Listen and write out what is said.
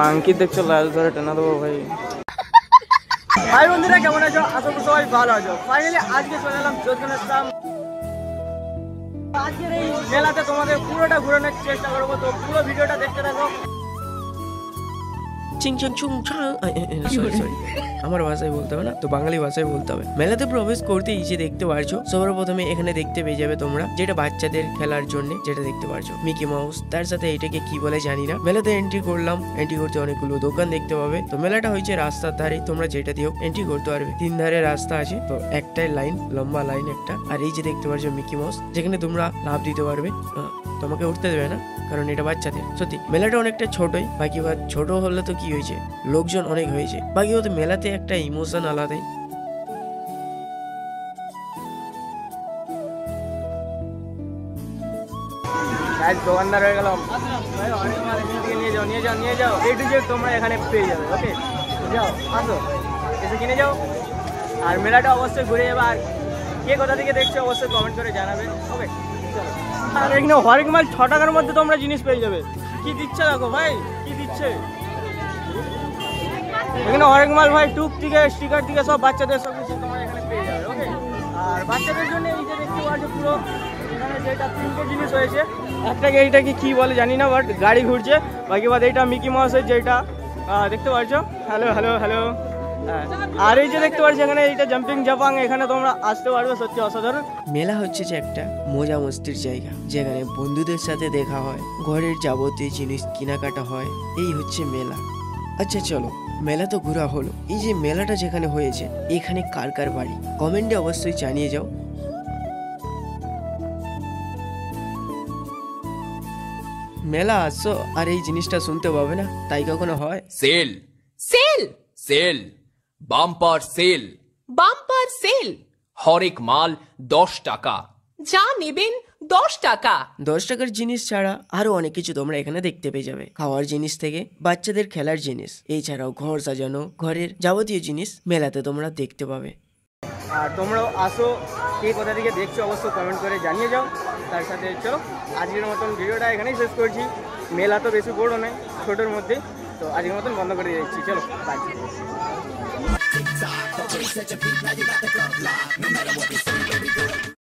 আঙ্কিত দেখছো লাল ধরে টেনা দেবো ভাই। ভাই বন্ধুরা কেমন আছো? আশা করি সবাই ভালো আছো। ফাইনালি আজকে চলে এলাম যোধঘাট। আজকের এই মেলাতে তোমাদের পুরোটা ঘুরানোর চেষ্টা করবো, তো পুরো ভিডিওটা দেখতে থাকো। আমার ভাষায় বলতে হবে না তো, বাঙালি ভাষায় বলতে হবে। মেলাতে প্রবেশ করতে যে দেখতে পারছো, সবার প্রথমে এখানে দেখতে পেয়ে যাবে তোমরা যেটা বাচ্চাদের খেলার জন্য যেটা দেখতে পারছো মিকি মাউস, তার সাথে এটাকে কি বলে জানি না। মেলাতে এন্ট্রি করলাম, এন্ট্রি করতে অনেকগুলো দোকান দেখতে পাবে। তো মেলাটা হয়েছে রাস্তার ধারে, তোমরা যেটা দিয়েও এন্ট্রি করতে পারবে। 3 ধারে রাস্তা আছে, তো একটাই লাইন, লম্বা লাইন একটা। আর এই যে দেখতে পারছো মিকি মাউস, যেখানে তোমরা লাভ দিতে পারবে। তোমাকে উঠতে দেবে না, কারণ এটা বাচ্চাদের। সত্যি মেলাটা অনেকটা ছোটই, বাকি ছোট হলে তো কি হয়েছে, লোকজন অনেক হয়েছে, বাকি হতে মেলাতে একটা ইমোশন আলাদাই। দোকানদার হয়ে গেলাম, নিয়ে যাও এ টু জেড তোমরা এখানে পেয়ে যাবে। ওকে যাও, আসো, এসে কিনে যাও। আর মেলাটা অবশ্যই ঘুরে যাবে। আর কে কোথা থেকে দেখছো অবশ্যই কমেন্ট করে জানাবে। ওকে, আর এখানে হরেক মাল 6 টাকার মধ্যে তোমরা জিনিস পেয়ে যাবে। কি দিচ্ছে দেখো ভাই, কি দিচ্ছে এখানে হরেক মাল ভাই। টুক থেকে স্টিকার থেকে সব বাচ্চাদের সব কিছু তোমরা এখানে পেয়ে যাবে। ওকে, আর বাচ্চাদের জন্য এই যে দেখতে পাচ্ছ পুরো এখানে যেটা 3টে জিনিস হয়েছে। একটাকে এইটাকে কি বলে জানি না, বাট গাড়ি ঘুরছে। বাকি বাদ এইটা মিকি মাউসের যেটা দেখতে পাচ্ছ। Hello hello hello. আর এই যে দেখতে পাচ্ছ এখানে এইটা জাম্পিং জাপাং, এখানে তোমরা আসতে পারবে। সত্যি অসাধারণ। মেলা হচ্ছে যে একটা মজা মস্তির জায়গা, যেখানে বন্ধুদের সাথে দেখা হয়, ঘরের যাবতীয় জিনিস কেনাকাটা হয়। এই হচ্ছে মেলা। আচ্ছা চলো, মেলা তো ঘোরা হলো। এই যে মেলাটা যেখানে হয়েছে, এখানে কার কার বাড়ি কমেন্টে অবশ্যই জানিয়ে যাও। মেলা আসছো আর এই জিনিসটা শুনতে পাবে না, তাই কখনো হয়? Sale sale sale, bumper sale bumper sale, হরেক মাল 10 টাকা, যা নেবেন 10 টাকা। 10 টাকার জিনিস ছাড়া আরো অনেক কিছু তোমরা এখানে দেখতে পেয়ে যাবে। খাওয়ার জিনিস থেকে বাচ্চাদের খেলার জিনিস, এছাড়াও ঘর সাজানো, ঘরের যাবতীয় জিনিস মেলাতে তোমরা দেখতে পাবে। আর তোমরাও আসো, কে কোথা থেকে দেখছো অবশ্যই কমেন্ট করে জানিয়ে যাও। তার সাথে চলো আজকের মতন ভিডিওটা এখানেই শেষ করছি। মেলা তো বেশি বড় নয়, ছোটোর মধ্যে। তো আজকের মতন বন্ধ করে দিচ্ছি, চলো বাই।